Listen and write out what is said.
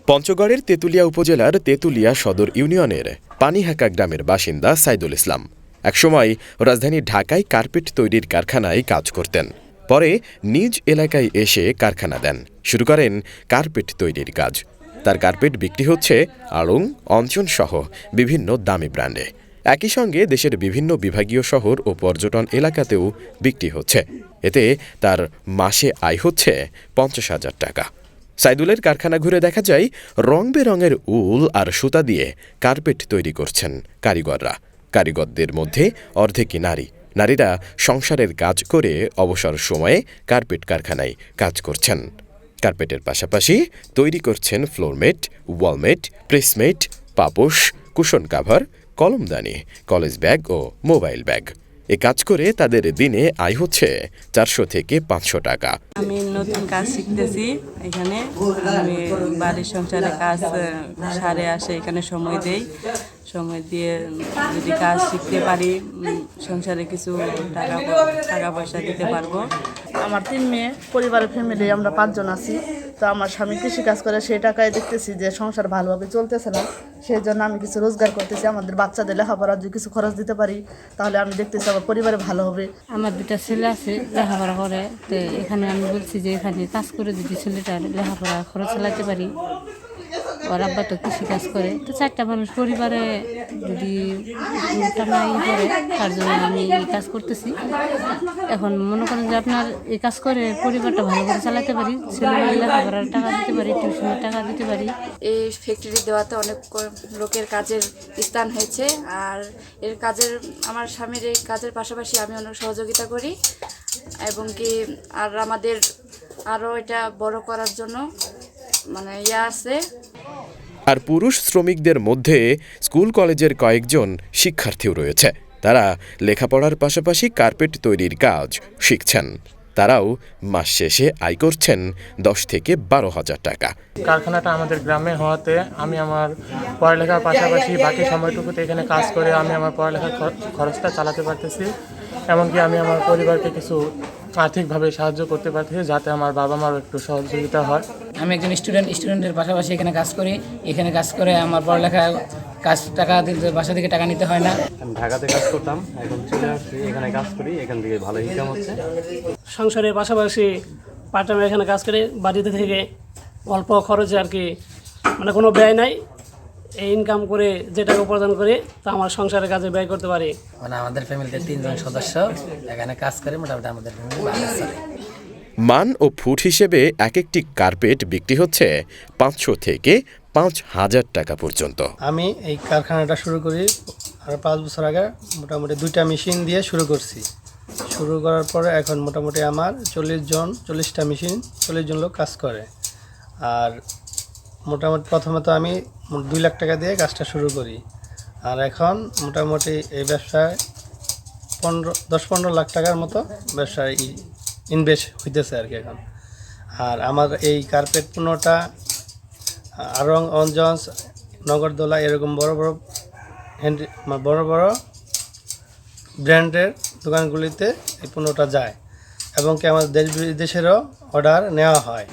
পঞ্চগড়ের তেঁতুলিয়া উপজেলার তেঁতুলিয়া সদর ইউনিয়নের পানিহাকা গ্রামের বাসিন্দা সাইদুল ইসলাম একসময় রাজধানী ঢাকায় কার্পেট তৈরির কারখানায় কাজ করতেন। পরে নিজ এলাকায় এসে কারখানা দেন, শুরু করেন কার্পেট তৈরির কাজ। তার কার্পেট বিক্রি হচ্ছে আড়ং, অঞ্চল সহ বিভিন্ন দামি ব্র্যান্ডে। একই সঙ্গে দেশের বিভিন্ন বিভাগীয় শহর ও পর্যটন এলাকাতেও বিক্রি হচ্ছে। এতে তার মাসে আয় হচ্ছে 50,000 টাকা। সাইদুলের কারখানা ঘুরে দেখা যায় রং বেরঙের উল আর সুতা দিয়ে কার্পেট তৈরি করছেন কারিগররা। কারিগরদের মধ্যে অর্ধেকই নারী। নারীরা সংসারের কাজ করে অবসর সময়ে কার্পেট কারখানায় কাজ করছেন। কার্পেটের পাশাপাশি তৈরি করছেন ফ্লোরমেট, ওয়ালমেট, প্রেসমেট, পাপোশ, কুশন কাভার, কলমদানি, কলেজ ব্যাগ ও মোবাইল ব্যাগ। এ কাজ করে তাদের দিনে আয় হচ্ছে 400 থেকে 500 টাকা। আমি নতুন কাজ শিখতেছি এখানে। আমি বাড়ির সংসারে কাজ সারে আসে এখানে সময় দেই। সময় দিয়ে যদি কাজ শিখতে পারি সংসারে কিছু টাকা পয়সা দিতে পারবো। আমার 3 মেয়ে, পরিবারের ফ্যামিলি আমরা 5 জন আছি। তো আমার স্বামী কৃষি কাজ করে, সেই টাকায় দেখতেছি যে সংসার ভালোভাবে চলতেছে না, সেই জন্য আমি কিছু রোজগার করতেছি। আমাদের বাচ্চাদের লেখাপড়া যদি কিছু খরচ দিতে পারি তাহলে আমি দেখতেছি আমার পরিবারে ভালো হবে। আমার 2টা ছেলে আছে, লেখাপড়া করে। তো এখানে আমি বলছি যে এখানে কাজ করে যদি ছেলেটার লেখাপড়া খরচ চালাতে পারি। ওর আব্বা তো কৃষি কাজ করে, তো 4টা মানুষ পরিবারে যদি টানাই করে, তার জন্য আমি এই কাজ করতেছি। এখন মনে করেন যে আপনার এই কাজ করে পরিবারটা ভালো করে চালাতে পারি, ছেলেমেয়ের লেখাপড়ার টাকা দিতে পারি, টিউশনের টাকা দিতে পারি। এই ফ্যাক্টরি দেওয়াতে অনেক লোকের কাজের স্থান হয়েছে। আর আমার স্বামীর এই কাজের পাশাপাশি আমি অনেক সহযোগিতা করি এবং কি আর আমাদের আরও এটা বড় করার জন্য আছে। আর পুরুষ শ্রমিকদের মধ্যে স্কুল কলেজের কয়েকজন শিক্ষার্থীও রয়েছে। তারা লেখাপড়ার পাশাপাশি কার্পেট তৈরির কাজ শিখছেন। তারাও মাস শেষে আয় করছেন 10 থেকে 12,000 টাকা। কারখানাটা আমাদের গ্রামে হওয়াতে আমি আমার পড়ালেখার পাশাপাশি বাকি সময়টুকুতে এখানে কাজ করে আমি আমার পড়ালেখার খরচটা চালাতে পারতেছি। এমনকি আমি আমার পরিবারকে কিছু আর্থিকভাবে সাহায্য করতে পারতেছি, যাতে আমার বাবা মারও একটু সহযোগিতা হয়। আমি একজন স্টুডেন্টের পাশাপাশি এখানে কাজ করি। এখানে কাজ করে আমার পড়ালেখা টাকা দিতে, বাসা থেকে টাকা নিতে হয় না। আমি ঢাকাতে কাজ করতাম, এখন চলে আসছি এখানে কাজ করি। এখান থেকে ভালো ইনকাম হচ্ছে। সংসারের পাশাপাশি পার্ট টাইমে এখানে কাজ করে বাড়িতে থেকে অল্প খরচে আর কি, কোনো ব্যয় নাই। এই ইনকাম করে যে টাকা উপার্জন করে তা আমার সংসারের কাজে ব্যয় করতে পারি। আমাদের ফ্যামিলিতে 3 জন সদস্য এখানে কাজ করে, মোটামুটি আমাদের ফ্যামিলি ভালো আছে। মান ও ফুট হিসেবে এক একটি কার্পেট বিক্রি হচ্ছে 500 থেকে 5,000 টাকা পর্যন্ত। আমি এই কারখানাটা শুরু করি আর 5 বছর আগে। মোটামুটি 2টা মেশিন দিয়ে শুরু করছি। শুরু করার পরে এখন মোটামুটি আমার 40টা মেশিন, 40 জন লোক কাজ করে। আর মোটামুটি প্রথমে তো আমি 2 লাখ টাকা দিয়ে কাজটা শুরু করি। আর এখন মোটামুটি এই ব্যবসায় 10-15 লাখ টাকার মতো ব্যবসায় ইনভেস্ট হইতেছে আর কি এখন। আর আমার এই কার্পেট 15টা আড়ং, অঞ্জন্স, নগরদোলা এরকম বড় বড় ব্র্যান্ডের দোকানগুলিতে এই 15টা যায় এবং কি আমাদের দেশ বিদেশেরও অর্ডার নেওয়া হয়।